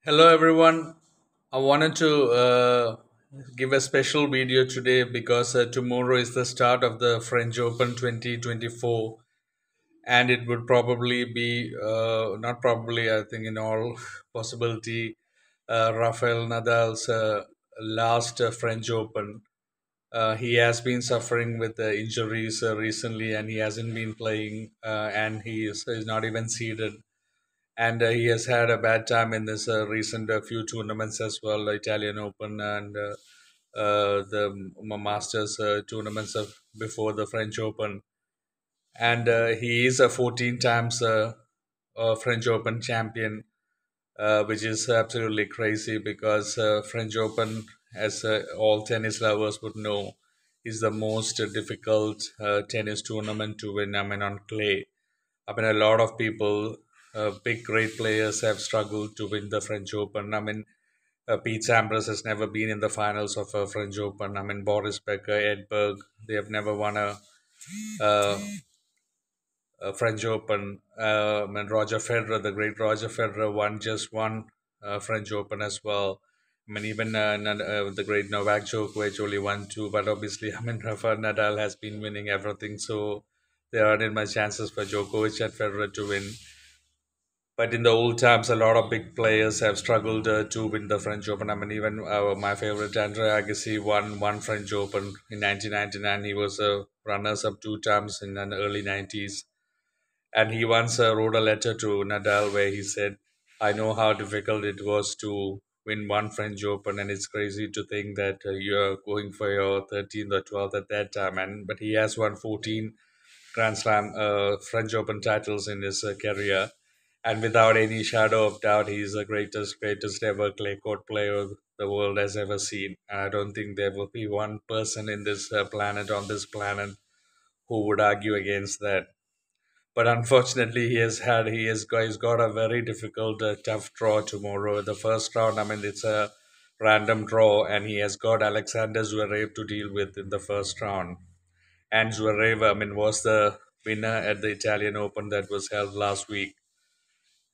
Hello everyone. I wanted to give a special video today because tomorrow is the start of the French Open 2024, and it would probably be, not probably, I think in all possibility, Rafael Nadal's last French Open. He has been suffering with injuries recently, and he hasn't been playing, and is not even seeded, and he has had a bad time in this recent few tournaments as well, the Italian Open and the Masters tournaments of before the French Open. And he is a 14 times French Open champion, which is absolutely crazy because French Open, as all tennis lovers would know, is the most difficult tennis tournament to win. I mean, on clay. I mean, a lot of people, big great players, have struggled to win the French Open. I mean, Pete Sampras has never been in the finals of a French Open. I mean, Boris Becker, Ed Berg, they have never won uh, a French Open. I mean, Roger Federer, the great Roger Federer, won just one French Open as well. I mean, even the great Novak Djokovic only won two, but obviously, I mean, Rafael Nadal has been winning everything, so there aren't much chances for Djokovic and Federer to win. But in the old times, a lot of big players have struggled to win the French Open. I mean, even my favorite Andre Agassi won one French Open in 1999. He was a runners-up two times in the early 90s. And he once wrote a letter to Nadal where he said, I know how difficult it was to win one French Open, and it's crazy to think that you're going for your 13th or 12th at that time. But he has won 14 Grand Slam French Open titles in his career, and without any shadow of doubt, he's the greatest ever clay court player the world has ever seen. And I don't think there will be one person in this planet on this planet who would argue against that. But unfortunately, he's got a very difficult, tough draw tomorrow. The first round, I mean, it's a random draw, and he has got Alexander Zverev to deal with in the first round. And Zverev, I mean, was the winner at the Italian Open that was held last week.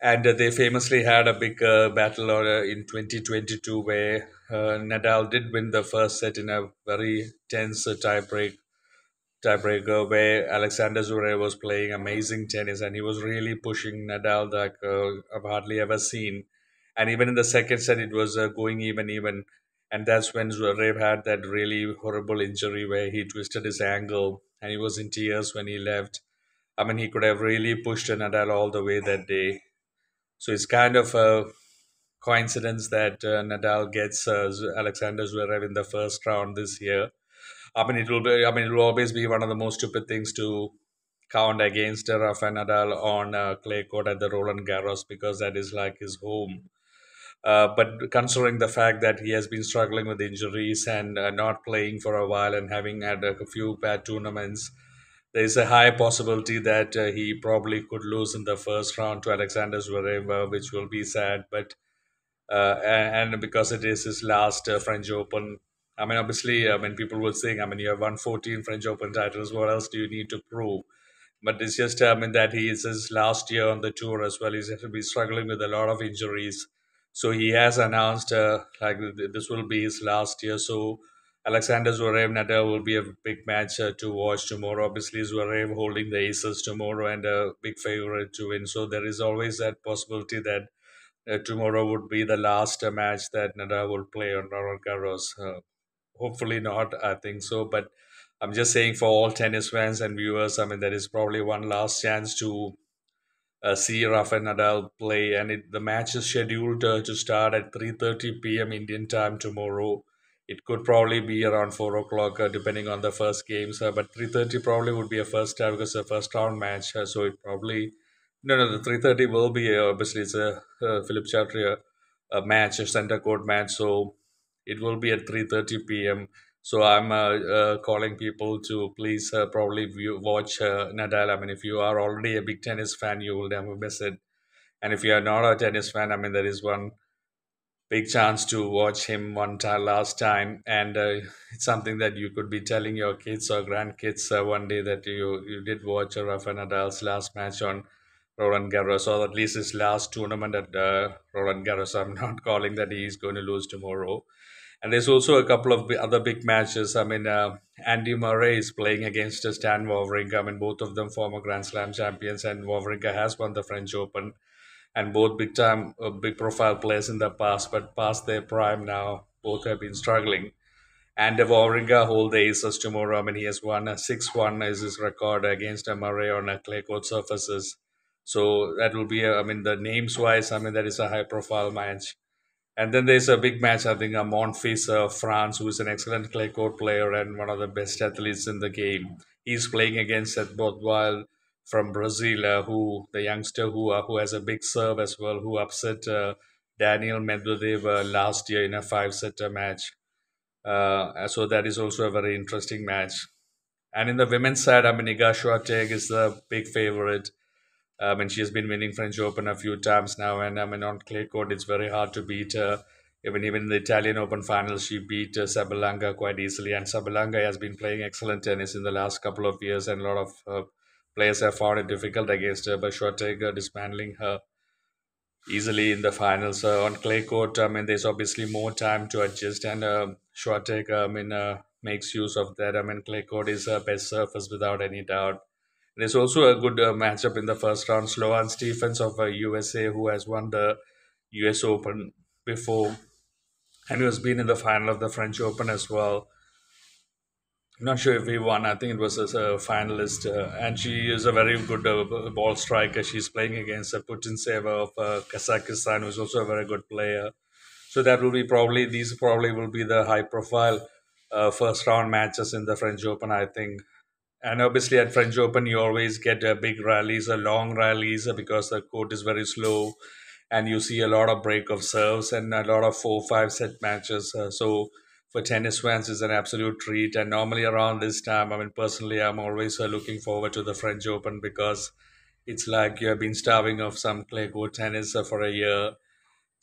And they famously had a big battle in 2022 where Nadal did win the first set in a very tense tiebreaker where Alexander Zverev was playing amazing tennis and he was really pushing Nadal like I've hardly ever seen. And even in the second set, it was going even. And that's when Zverev had that really horrible injury where he twisted his ankle and he was in tears when he left. I mean, he could have really pushed Nadal all the way that day. So it's kind of a coincidence that Nadal gets Alexander Zverev in the first round this year. I mean, it will be. I mean, it will always be one of the most stupid things to count against Rafael Nadal on clay court at the Roland Garros because that is like his home. But considering the fact that he has been struggling with injuries and not playing for a while and having had a few bad tournaments, there is a high possibility that he probably could lose in the first round to Alexander Zverev, which will be sad. But and because it is his last French Open, I mean, obviously, I mean, people would think, I mean, you have won 14 French Open titles. What else do you need to prove? But it's just, I mean, that he is his last year on the tour as well. He's going to be struggling with a lot of injuries. So he has announced this will be his last year. So Alexander Zverev Nadal will be a big match to watch tomorrow. Obviously, Zverev holding the aces tomorrow and a big favorite to win. So there is always that possibility that tomorrow would be the last match that Nadal will play on Roland Garros. Hopefully not, I think so. But I'm just saying for all tennis fans and viewers, I mean, there is probably one last chance to see Rafael Nadal play, and the match is scheduled to start at 3:30 p.m. Indian time tomorrow. It could probably be around 4 o'clock, depending on the first games. But 3:30 probably would be a first time because it's a first round match. So it probably no, the 3:30 will be obviously it's a Philip Chatrier match, a center court match. So it will be at 3:30 p.m. So I'm calling people to please probably watch Nadal. I mean, if you are already a big tennis fan, you will never miss it. And if you are not a tennis fan, I mean, there is one big chance to watch him one time last time, and it's something that you could be telling your kids or grandkids one day that you did watch Rafa Nadal's last match on Roland Garros, or at least his last tournament at Roland Garros. I'm not calling that he's going to lose tomorrow. And there's also a couple of other big matches. I mean, Andy Murray is playing against Stan Wawrinka. I mean, both of them former Grand Slam champions, and Wawrinka has won the French Open. And both big time, big profile players in the past, but past their prime now. Both have been struggling. And Wawrinka hold the aces tomorrow. I mean, he has won a 6-1 is his record against Murray on clay court surfaces. So that will be, I mean, the names wise, I mean, that is a high profile match. And then there's a big match, I think, Monfils of France, who is an excellent clay court player and one of the best athletes in the game. He's playing against Seth Botwell from Brazil, who the youngster who has a big serve as well, who upset Daniel Medvedev last year in a five-setter match. So that is also a very interesting match. And in the women's side, I mean, Iga Swiatek is the big favorite. I mean, she has been winning French Open a few times now, and I mean, on clay court, it's very hard to beat her. Even in the Italian Open finals, she beat Sabalenka quite easily, and Sabalenka has been playing excellent tennis in the last couple of years, and a lot of players have found it difficult against her. But Swiatek dismantling her easily in the finals. On clay court, I mean, there's obviously more time to adjust, and Swiatek, I mean, makes use of that. I mean, clay court is her best surface without any doubt. There's also a good matchup in the first round. Sloane Stephens of USA, who has won the US Open before and who has been in the final of the French Open as well. I'm not sure if he won. I think it was as a finalist. And she is a very good ball striker. She's playing against Putintseva of Kazakhstan, who's also a very good player. So that will be probably, these probably will be the high profile first round matches in the French Open, I think. And obviously, at French Open, you always get big rallies, long rallies, because the court is very slow, and you see a lot of break of serves and a lot of 4-5 set matches. So for tennis fans, it's an absolute treat. And normally around this time, I mean, personally, I'm always looking forward to the French Open because it's like you have been starving of some clay court tennis for a year.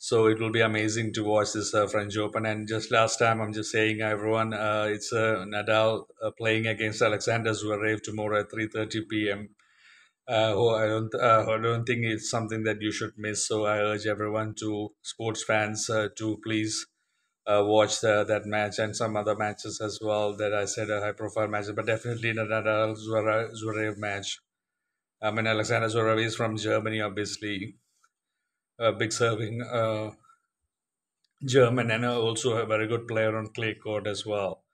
So it will be amazing to watch this French Open. And just last time, I'm just saying, everyone, it's Nadal playing against Alexander Zverev tomorrow at 3:30 p.m. I don't think it's something that you should miss. So I urge everyone to sports fans to please watch that match and some other matches as well that I said are high profile matches, but definitely the Nadal Zverev match. I mean, Alexander Zverev is from Germany, obviously, a big serving German, and also a very good player on clay court as well.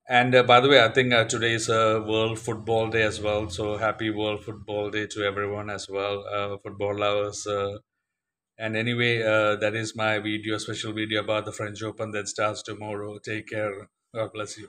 And by the way, I think today is World Football Day as well. So happy World Football Day to everyone as well, football lovers. And anyway, that is my video, special video about the French Open that starts tomorrow. Take care. God bless you.